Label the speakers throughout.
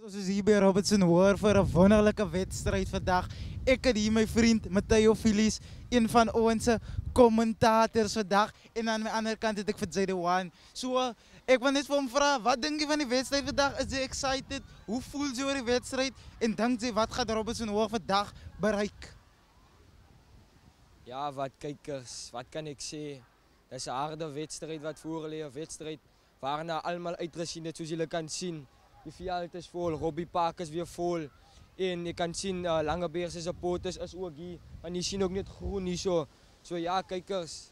Speaker 1: Ons is hier bij Robertson Hoër voor een wonderlijke wedstrijd vandaag. Ik heb hier mijn vriend Matteo Filies, een van onze commentators vandaag. En aan de andere kant heb ik voor Zayde One. Ik wil net voor hem vragen, wat denk je van die wedstrijd vandaag? Is je excited? Hoe voelt je over die wedstrijd? En denk je, wat gaat Robertson Hoër vandaag bereiken?
Speaker 2: Ja, wat kijkers, wat kan ik zeggen? Dat is een harde wedstrijd wat voorliggen. Wedstrijd waarna allemaal uitgezien is, zoals jullie kan zien. Die veld is vol, Robbie Park is weer vol. En je kan zien, Langebeerse supporters is ook hier. En je ziet ook net groen hier zo. So ja, kijkers.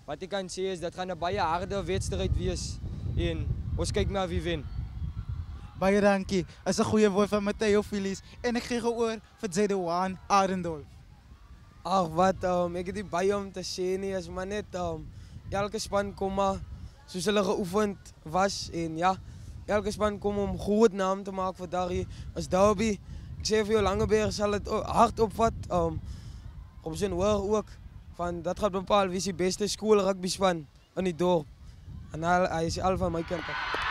Speaker 2: Wat ik kan zeggen is, dat gaat een baie harde wedstrijd wees. En ons kijken naar wie wint.
Speaker 1: Baie dankie. Dat is een goede woord van Matteo Filies. En ik geef oor voor Zayde One Arendolf.
Speaker 3: Ach wat, ik heb die baie om te sê nie, is maar net elke span kom maar soos hulle geoefend was en ja, elke span kom om groot naam te maak vir daardie as derby. Ek sê vir jou Langeberg sal dit hard opvat, Robertson Hoër ook, van dat gaat bepaal wie is die beste skool rugby span in die dorp. En hy is al van my kant af.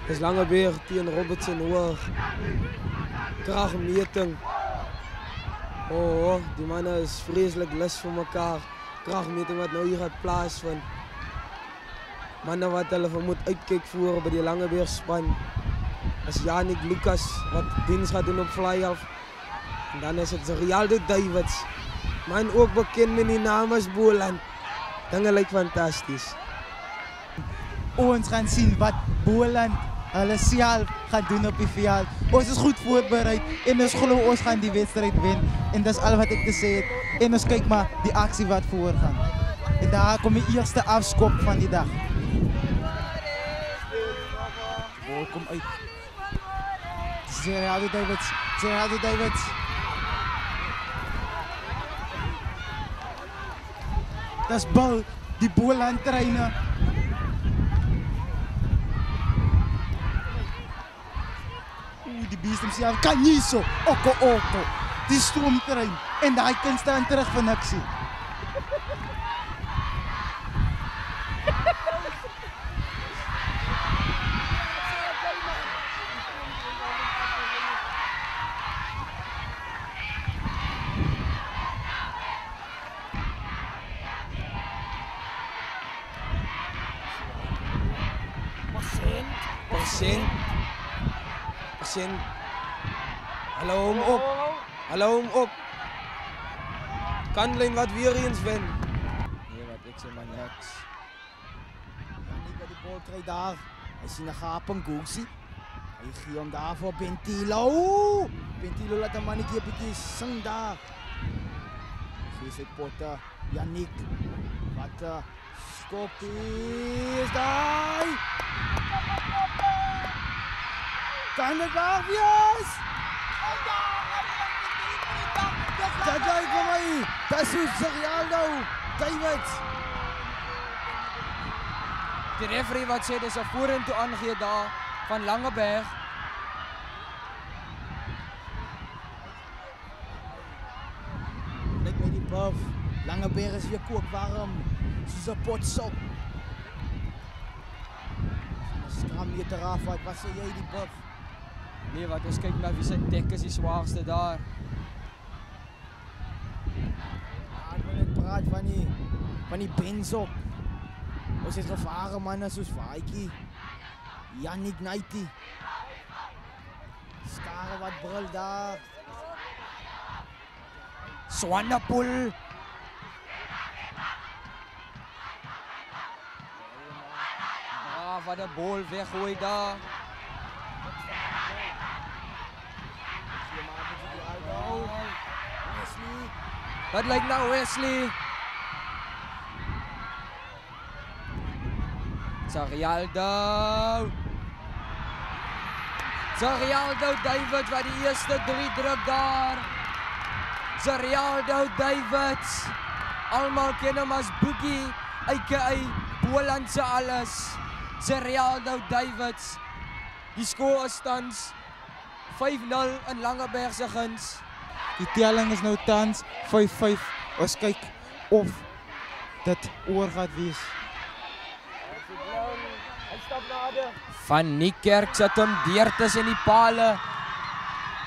Speaker 3: Dis Langeberg teen Robertson Hoër. Kragmeting. Oh, die mannen is vreselijk lus voor elkaar. Kragmeting wat nou hier gaat plaasvind. Mannen wat hulle moet uitkyk voor by die Langeberg span. Is Janik Lucas wat diens gaat doen op fly-off. En dan is het Zarialdo Davids. Man ook bekend met die naam as Boland. Dinge lyk fantastisch.
Speaker 1: Ons gaan zien wat Boland hulle self gaan doen op die veld. Ons is goed voorbereid en ons glo ons gaan die wedstrijd winnen. En dat is al wat ik te zeggen heb. En ons kijk maar die actie wat voorgaan. En daar komt de eerste afskop van die dag. De bal komt uit. Zayde Davids. Dat is bal, die bal aan het trainen. Die beest hemzelf kan niet zo. Oko. Die stroomtrein. En hij kan staan terug van actie.
Speaker 3: Percent. Hallo hem op. Kanlijn wat weer eens win.
Speaker 2: Nee, wat ik zeg maar niks.
Speaker 4: Janik die bal krijgt daar. Hij ziet een gaap en Googsie. Hij geeft hem daar voor Bentilo. Bentilo laat een mannetje een beetje zing daar. Geeft zijn potten. Janik. Wat Skopie is daar. Kan het waar wees? Jajai kom hy. Dat is Zarialdo Davids.
Speaker 2: De referee wat sê dis 'n vorentoe aangee daar van Langeberg.
Speaker 4: Lyk my die buff. Langeberg is weer kookwarm. Soos 'n potsop. Skrammeter af, wat sê jy die buff?
Speaker 2: Nee, wat ons kyk na wie se dek is die zwaarste daar.
Speaker 4: Ja, ek wil net praat van die Benzo. Ons het gevare manne soos Vaatjie. Janik Naiti. Skare wat brul daar.
Speaker 2: Swanepoel. Wat de bal weggooi daar. Wat lijkt nou Wesley? Zarialdo Davids wat die eerste 3 druk daar. Zarialdo Davids. Almal ken hom as Boogie, aka Boland se alles. Zarialdo Davids. Die score is tans
Speaker 3: 5-0 in Langeberg se guns.
Speaker 1: Die telling is nou tans 5-5. Ons kyk of dit oor gaat wees.
Speaker 2: Van Niekerk sit hom deur tussen die pale.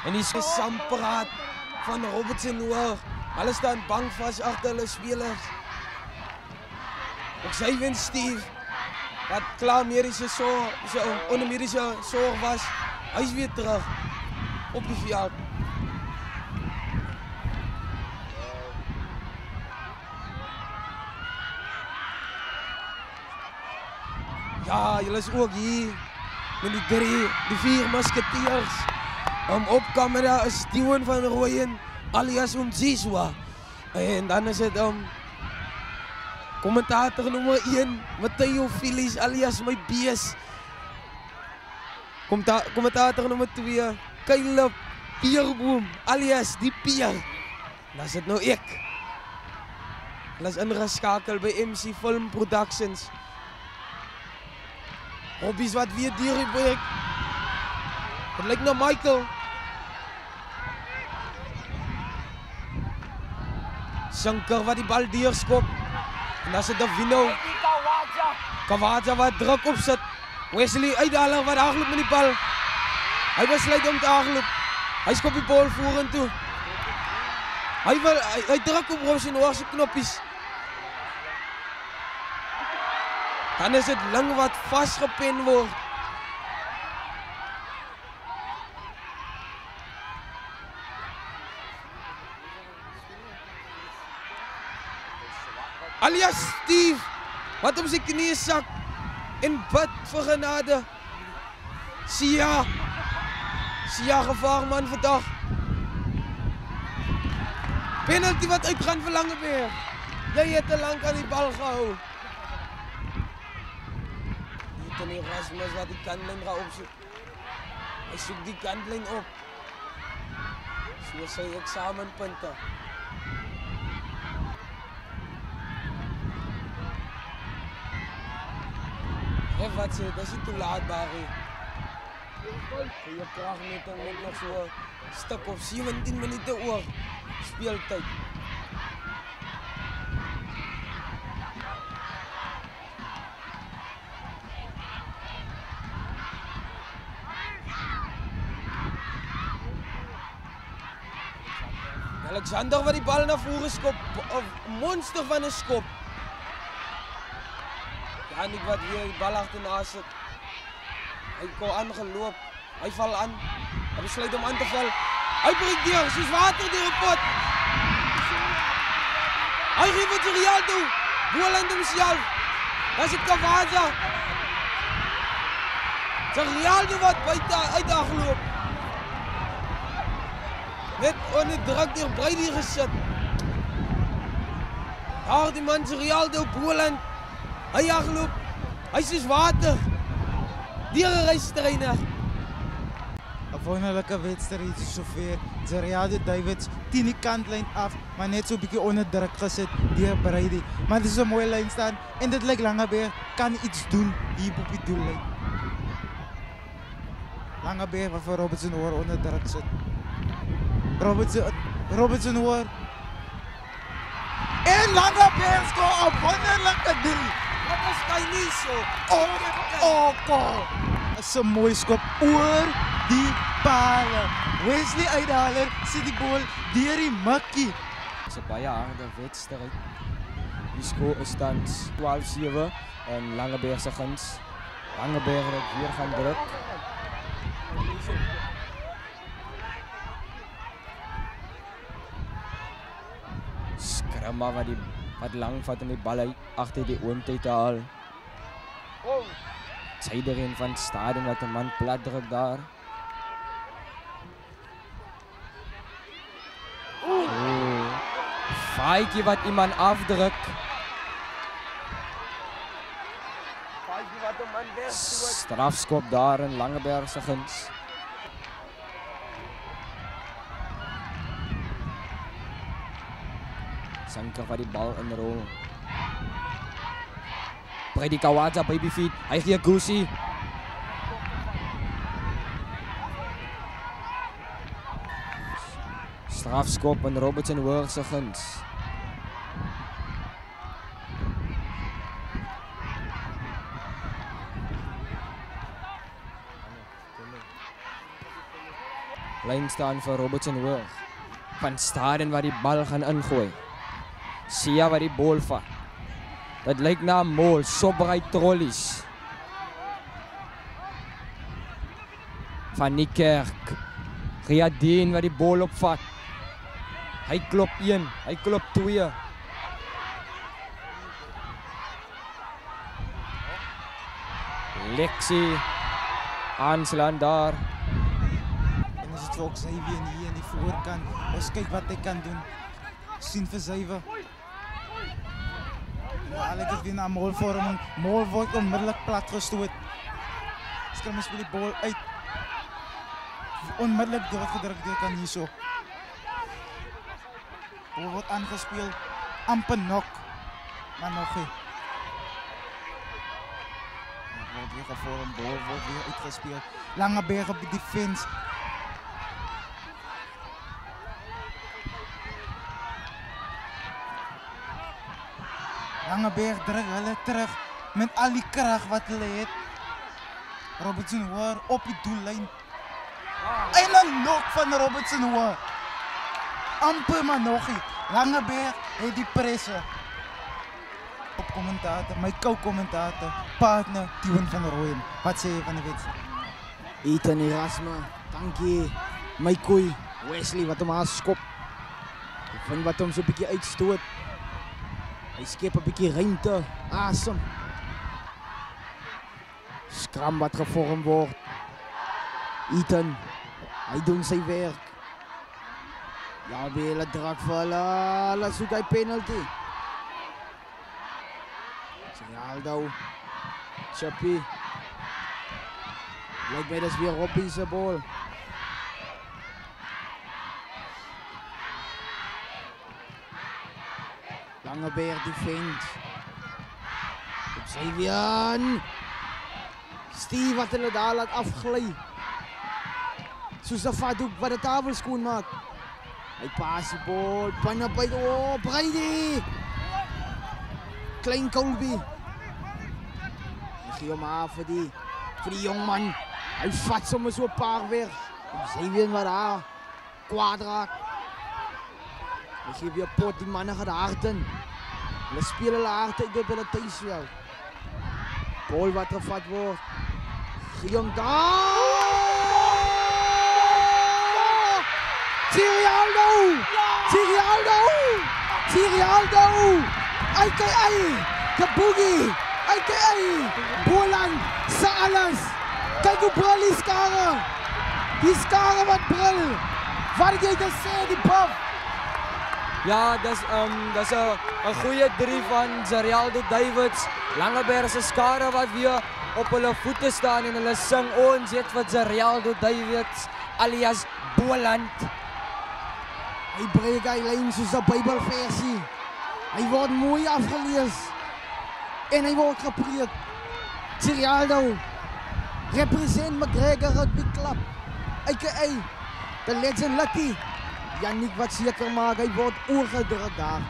Speaker 2: En die
Speaker 3: Samperaad van Robertson hoor. Hulle staan bang vas agter hulle spelers. Ook sy wen Steve, wat klaar medische zorg, onder medische zorg was, hy is weer terug op die veld. Ja, julle is ook hier met die 4 musketeers. Op camera is Steven van Rooyen alias Zizwa. En dan is het commentator nummer 1, Matteo Filies alias my bees. Commentator nummer 2, Caleb Pierboom alias die Pier. Dan is het nou ek. Hulle is ingeskakeld by MC Film Productions. Hobbies wat weer die werk. Het lijkt naar Michael. Sanker wat die bal deurskop. En dan zit Davino. Kawaja wat druk op zit. Wesley Uitdaler wat hardloop met die bal. Hij besluit om te hardloop. Hij skop die bal vorentoe. Hij druk op Roosenoor zijn knopjes. Dan is het lang wat vastgepind wordt. Alias Steve, wat op zijn knieën zakt en bid voor genade. Sia gevaarman vandaag. Penalty wat uitgaan voor Langeberg. Jij hebt te lang aan die bal gehouden. Tony Rasmus wat die kantlijn gaat opzoeken. Hij zoekt die kantlijn op. Zo zijn examenpunten. En wat ze, dat is niet toelaatbaar. Je krijgt met nog zo'n stuk of 17 minuten oor speeltijd. Alexander wat die bal naar voren skop, of monster van een skop. Ja, niet wat weer die bal achterna zit. Hij komt aangeloop, hij valt aan, hij besluit om aan te vallen. Hij breekt deur, zoals water door een pot. Hij geeft het Real toe, Boerland hemzelf. Dat is het Cavaza. Het Real toe wat uit de afloop. Net onder druk door Brady gezet. Daar die man Rialdo Boerland. Hij afloop. Hij is dus water. Dierenreistrainer.
Speaker 1: Een wonderlijke wedstrijd zover. Zerialdo Davids 10 die kantlijn af, maar net zo'n beetje onder druk gezet door Brady. Maar het is een mooie lijn staan en dit lijkt Langeberg kan iets doen hier op die doellijn. Langeberg wat voor Robertson hoor onder druk zit. Robertson hoor. En Langeberg scoort een wonderlijke 3.
Speaker 3: Dat was hij niet zo.
Speaker 1: Dat is een mooie schop oor die palen. Wesley Uitdaler zit die bal door die makkie.
Speaker 2: Het is een baie harde wedstrijd. Die score is dan 12-7 en Langeberg se guns. Langeberg het weer gaan druk. Skramma wat lang vat om die bal uit agter die oomtyd te haal. Sy erin van het stadion wat 'n man plat druk daar. Faaitjie wat iemand afdruk. Strafskop daar in Langeberg se guns. Sanker wat die bal inrol. Brady Kawaja baby feet. Hy gee Gusi. Strafskop en Robertson Hoër se guns. Lyn staan vir Robertson Hoër. Van Staden wat die bal gaan ingooi. Sia wat die bal vat. Dit lyk na 'n mol, Sobrai trollies. Van Niekerk. Riadien wat die bal opvat. Hy klop 1, hy klop 2. Lexi aanslaan daar.
Speaker 1: En as dit vir Xavier hier in die voorkant. Ons kyk wat hy kan doen. Sien vir Xavier. Alex is weer na molvorming. Mol word onmiddellik plat gestoot. Skram speel die bal uit. Onmiddellik doorgedruk deur Kaniso. Bal word aangespeel. Amper nok. Maar nog nie. Word weer gevorm. Bal word weer uitgespeel. Langeberg op die defense. Langeberg druk hulle terug met al die krag wat hulle het. Robertson Hoër op die doellyn. En 'n nok van Robertson Hoër. Amper maar nog nie. Langeberg het die presse. Op commentator, my co-commentator, partner Tiwan van Rooyen. Wat sê jy van die wedstryd?
Speaker 4: Ethan Erasmus, dankie. My koei, Wesley wat hom aanskop. Ek vind wat hom so 'n bietjie uitstoot. Hy skep 'n bietjie ruimte, asem. Skram wat gevorm word. Ethan, hy doen sy werk. Ja, hulle druk vir hulle soek hy penalty. Ronaldo, Chappie. Lyk my dis weer Robbie se bal. Langeberg defend. Op Xavier. Steve wat hulle daar laat afgly. Soos 'n fatdoek wat 'n tafel skoon maak. Hy pas die bal binne by die Brady. Klein Colby. Hy gee hom af vir die jong man. Hy vat sommer so 'n paar weer. Xavier wat daar kwaad raak. Hy gee weer pot, die manne gaan hard in. Hulle speel hulle hard uit op hulle tuisveld. Bal wat gevat word. Gion daar! Tirialdo! AKA the Boogie! AKA Boland sa alles! Kyk hoe brul die skare! Die skare wat brul! Wat het jy gesê, die puff?
Speaker 2: Ja, dis 'n goeie 3 van Zarialdo Davids. Langeberg se skare wat weer op hulle voete staan en hulle sing ons het vir Zarialdo Davids alias Boland.
Speaker 4: Hy breek hy lyn soos 'n Bybelversie. Hy word mooi afgelees en hy word gepreek. Zarialdo represent McGregor Rugby Club. AKA the legend Lucky. Yannick wat seker maak, hy word oorgedruk daar.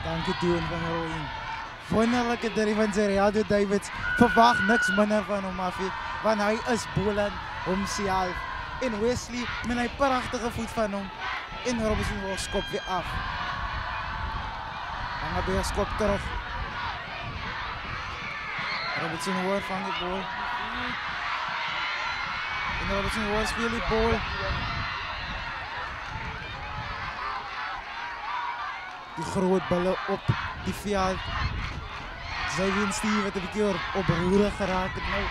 Speaker 1: Dankie Tiwan van Rooyen. Wonderlike 3 van Zarialdo Davids. Verwag niks minder van hom af, want hy is Boland homself. En Wesley met hy pragtige voet van hom. En Robertson Hoër skop weer af. Langeberg skop terug. Robertson Hoër vang die bal. En Robertson Hoër speel die bal. Die groot balle op die veld. Xavier en Steve wat 'n bietjie op roere geraak het nou.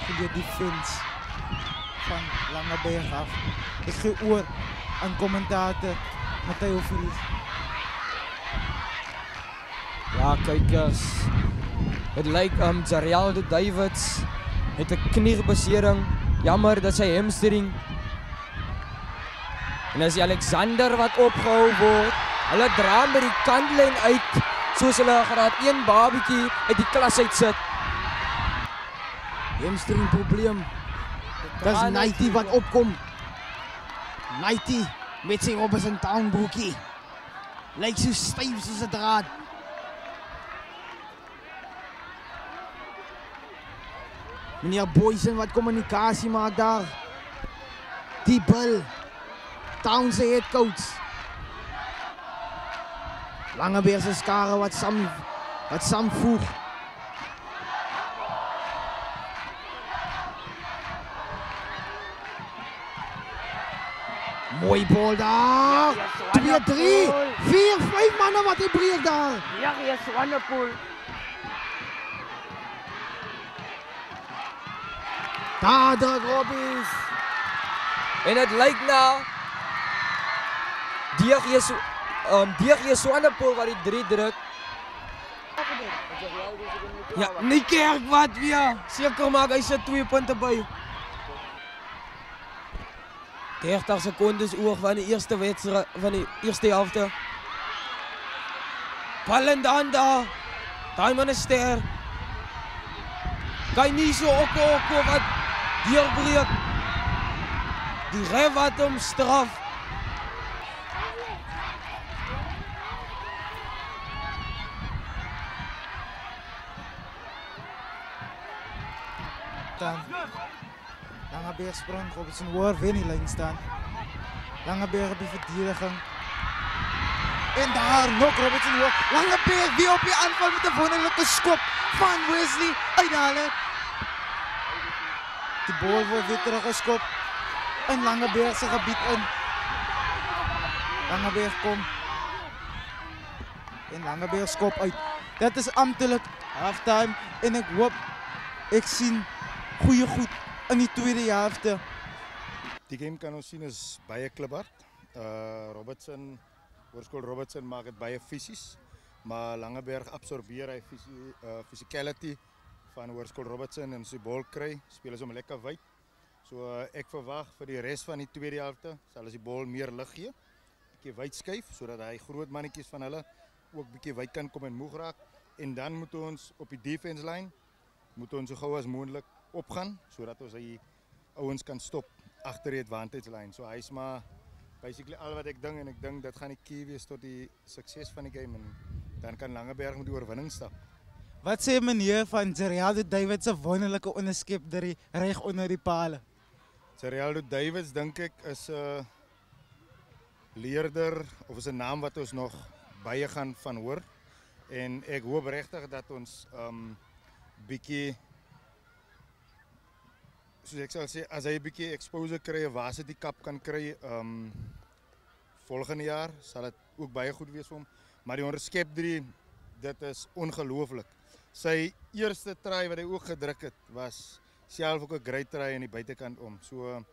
Speaker 1: Goeie defense van Langeberg af. Ek gee oor aan commentator Matteo Filies.
Speaker 2: Ja, kykers. Het lyk Zarialdo Davids het 'n kniebesering. Jammer dat sy hamstring. En as die Alexander wat opgehou word. Hulle dra hom by die kantlyn uit soos hulle 'n graad 1 babietjie uit die klas uit sit.
Speaker 4: Hamstring probleem. Dis Nighty wat opkom. Nighty met sy Robertson Town broekie. Lyk so styf soos 'n draad. Meneer Boysen wat kommunikasie maak daar. Die Bill. Town se head coach. Langeberg se skare wat saamvoeg. Mooi bal daar. 2, 3, 4, 5 manne wat hy breek daar.
Speaker 5: Ja, hier is Swanepoel.
Speaker 4: Daar druk Robbies.
Speaker 2: En het lyk na DG Swanepoel wat die 3 druk.
Speaker 3: Ja, Niekerk wat weer seker maak hy sit 2 punte by. 30 sekondes oor van die eerste wedstryd van die eerste helfte. Bal in dan daar. Daai man is ster. Kan nie so op wat deurbreek. Die ref wat hom straf.
Speaker 1: Dan Langeberg sprong, Robertson Hoor wen die lyn staan. Langeberg op die verdediging. En daar nog Robertson Hoor. Langeberg weer op die aanval met 'n wonderlike skop van Wesley uithaler. Die bal word weer teruggeskop in Langeberg se gebied in. Langeberg kom. En Langeberg skop uit. Dat is amptelik halftime en ek hoop ek sien goeie goed in die tweede helfte.
Speaker 6: Die game kan ons sien is baie kliphard. Robertson, Hoërskool Robertson maak dit baie fisies, maar Langeberg absorbeer hy physicality van Hoërskool Robertson en as die bal kry, speel is hom lekker wyd. So ek verwag vir die res van die tweede helfte sal as die bal meer lig gee, bietjie wyd skuif sodat hy groot mannetjies van hulle ook bietjie wyd kan kom en moeg raak. En dan moet ons op die defense line moet ons so gou as moontlik opgaan sodat ons die ouens kan stop agter die advantage line. So hy's maar basically al wat ek dink en ek dink dit gaan die key wees tot die sukses van die game en dan kan Langeberg met die oorwinning stap.
Speaker 1: Wat sê meneer van Geraldo Davids se wonderlike onderskep reg onder die pale?
Speaker 6: Geraldo Davids dink ek is 'n leerder of is 'n naam wat ons nog baie gaan van hoor en ek hoop regtig dat ons bietjie soos ek sal sê, as hy 'n bietjie exposure kry, 'n varsity cup kan kry, volgende jaar sal dit ook baie goed wees vir hom. Maar die onderskep 3, dit is ongelooflik. Sy eerste try wat hy ook gedruk het, was self ook 'n great try aan die buitekant om. So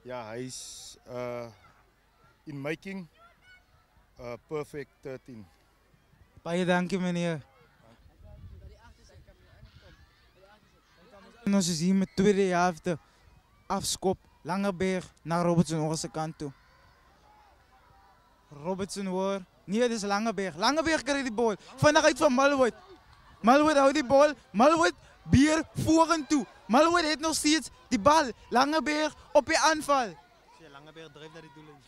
Speaker 6: ja, hy's in making a perfect 13.
Speaker 1: Baie dankie meneer. En ons is hier met tweede helfte afskop Langeberg na Robertson Hoor se kant toe. Robertson Hoor, nee dis Langeberg. Langeberg kry die bal vinnig uit van Malwood. Malwood hou die bal, Malwood beer vorentoe. Malwood het nog steeds die bal. Langeberg op die aanval.
Speaker 7: Langeberg dryf na die doellyn.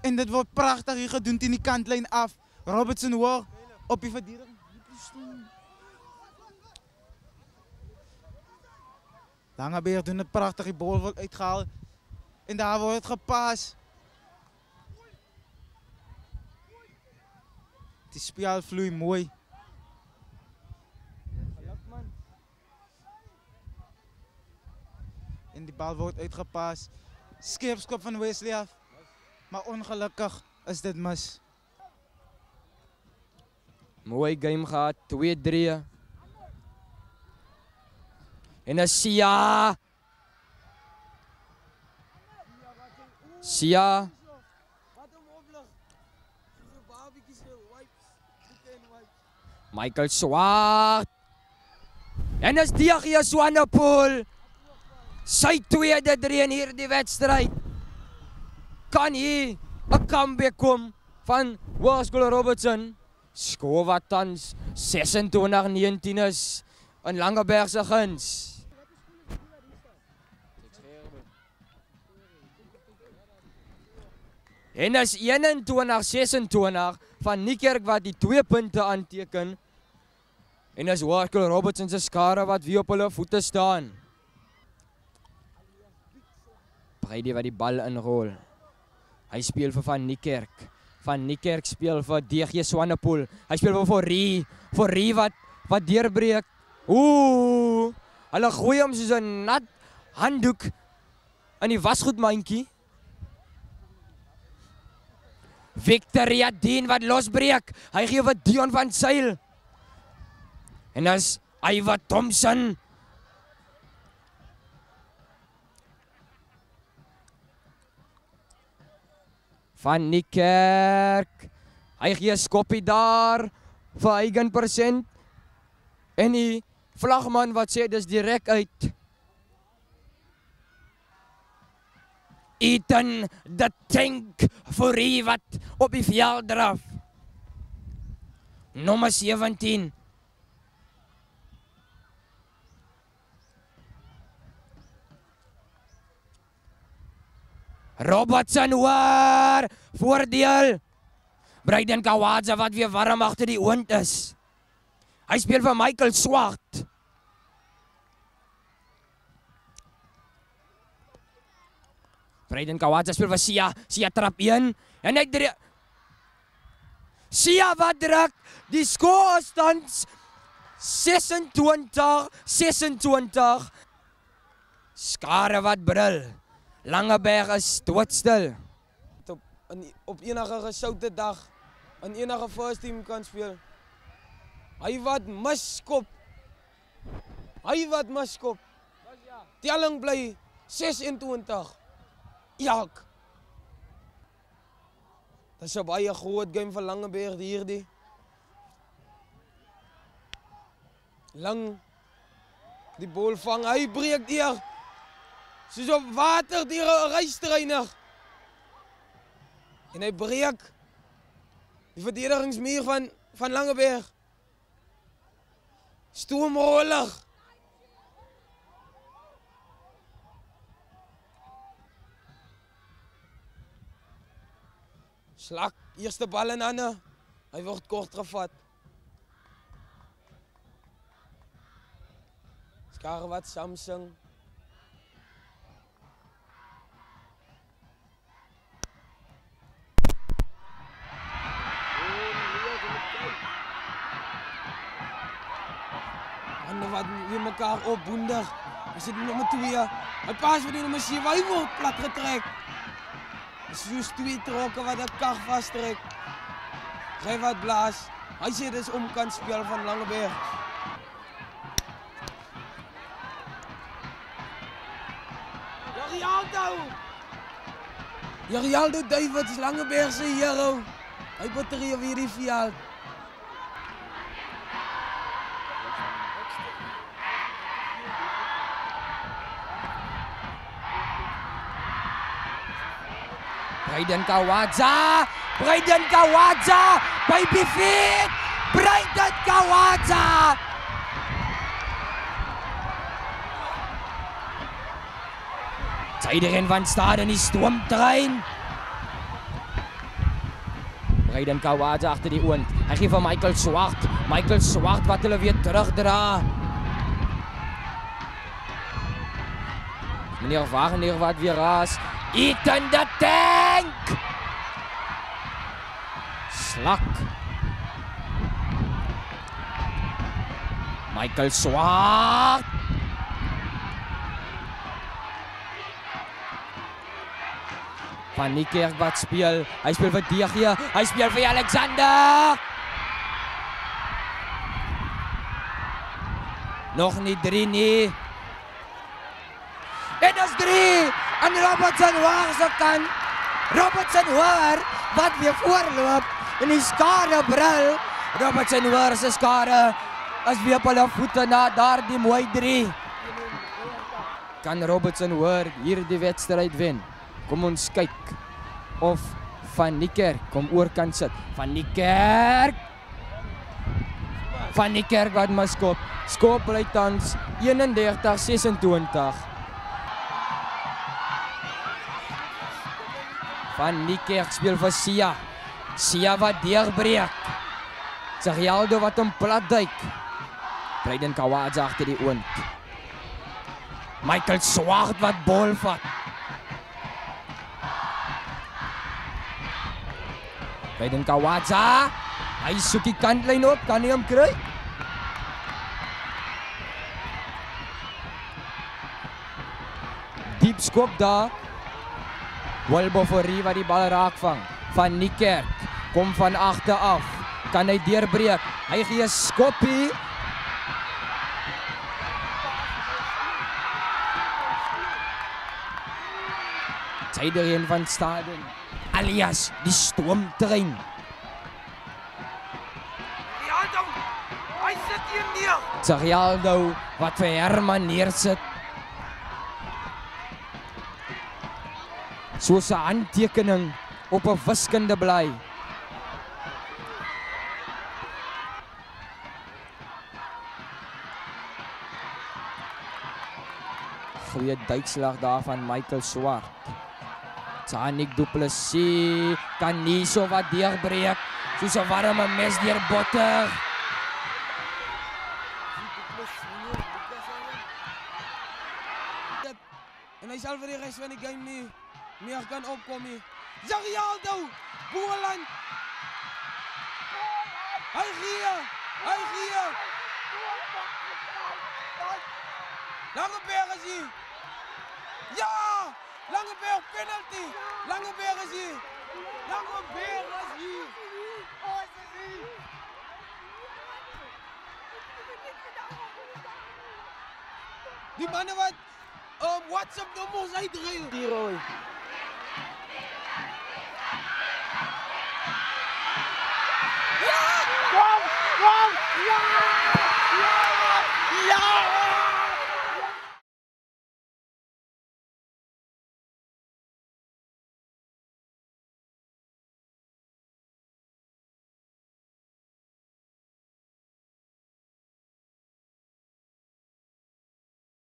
Speaker 1: En dit word pragtig hier gedoen teen die kantlyn af. Robertson Hoor op die verdediging. Langeberg doen het prachtig, die bal wordt uitgehaald. En daar wordt het gepaas. Die spel vloeit mooi. En die bal wordt uitgepaas. Skerpskop van Wesley af. Maar ongelukkig is dit mis.
Speaker 2: Mooi game gehad, 2-3. En dan Sia. Michael Swart. En dat is DG Swanepoel. Sy tweede 3 in hierdie wedstrijd. Kan hier 'n comeback kom van Hoërskool Robertson. Skool wat tans 26-19 is in Langeberg se guns. En is 21-26 van Niekerk wat die 2 punte aanteken. En is Hoërskool Robertson se skare wat weer op hulle voete staan. Brady wat die bal inrol. Hy speel vir Van Niekerk. Van Niekerk speel vir DG Swanepoel. Hy speel vir Forrie wat deurbreek. Ooh! Hulle gooi hom soos 'n nat handdoek in die wasgoedmandjie. Victoria Dean wat losbreek. Hy gee vir Dion van Zyl. En as Iva Thompson. Van Niekerk. Hy gee 'n skoppie daar vir eigen persent. En die vlagman wat sê dis direk uit. Ethan the Tank Forrie wat op die veld draf. Nommer 17. Robertson hoor, voordeel. Braden Kawadza wat weer warm agter die oond is. Hy speel vir Michael Swart. Braden Kawadza speel vir Sia trap 1. En hy Sia wat druk, die skoorstand 26-26. Skare wat brul. Langeberg is doodstil.
Speaker 3: Op enige gesoute dag, in enige first team kan speel. Hy wat miskop. Telling bly 26. Jak. Dit is 'n baie groot game vir Langeberg hierdie. Lang die bal vang, hy breek deur. Soos op water deur 'n reistreinig. En hy breek die verdedigingsmuur van Langeberg. Stoomrollig. Slag, eerste bal in hande. Hy word kort gevat. Skare wat Samsung. Hande wat weer mekaar opboendig. Hy sit nummer 2. Hy pas vir die nummer 7. Hy word plat getrek. Soos 2 trokke wat 'n kag vastrek. Hy wat blaas. Hy sê dis omkant speel van Langeberg. Jarialdo Davids, Langeberg se hero. Hy betree weer die veld.
Speaker 2: Braden Kawadza, baby feet, Braden Kawadza. Iedereen van staat in die stoomtrein. Braden Kawadza agter die oond. Hy gee vir Michael Swart wat hulle weer terugdra. Meneer Wagner wat weer raas. Ethan the Tank. Slak. Michael Swart. Van Niekerk wat speel. Hy speel vir DG. Hy speel vir Alexander. Nog nie 3 nie. En dat is 3. En Robertson hoor se kan. Robertson hoor wat weer voorloop. En die skare brul. Robertson hoor se skare as weer op hulle voete na daardie mooi 3. Kan Robertson hoor hierdie wedstryd wen? Kom ons kyk of Van Niekerk kom oorkant sit. Van Niekerk. Van Niekerk wat maar skop. Skop bly tans 31-26. Van Niekerk speel vir Sia. Sia wat deurbreek. Zarialdo wat hom platduik. Braden Kawadza agter die oond. Michael Swart wat bal vat. Braden Kawadza. Hy soek die kantlyn op, kan hy hom kry? Diep skop daar. Walbo Fourie wat die bal raakvang. Van Niekerk kom van agter af. Kan hy deurbreek? Hy gee 'n skoppie. Syderheen van Staden. Alias die stoomtrein.
Speaker 3: Hy sit hier neer.
Speaker 2: Zarialdo wat vir Herman neersit. Soos 'n handtekening op 'n wiskunde bly. Goeie duikslag daar van Michael Swart. Tsanik Du Plessis, Caniso wat deurbreek, soos 'n warme mes deur botter.
Speaker 3: En hy sal vir die res van die game nie meer kan opkom nie. Zarialdo, Boerland. Hy gee. Langeberg is hier. Ja! Langeberg penalty. Langeberg is hier. Die mannen wat WhatsApp nummers uitdrukken.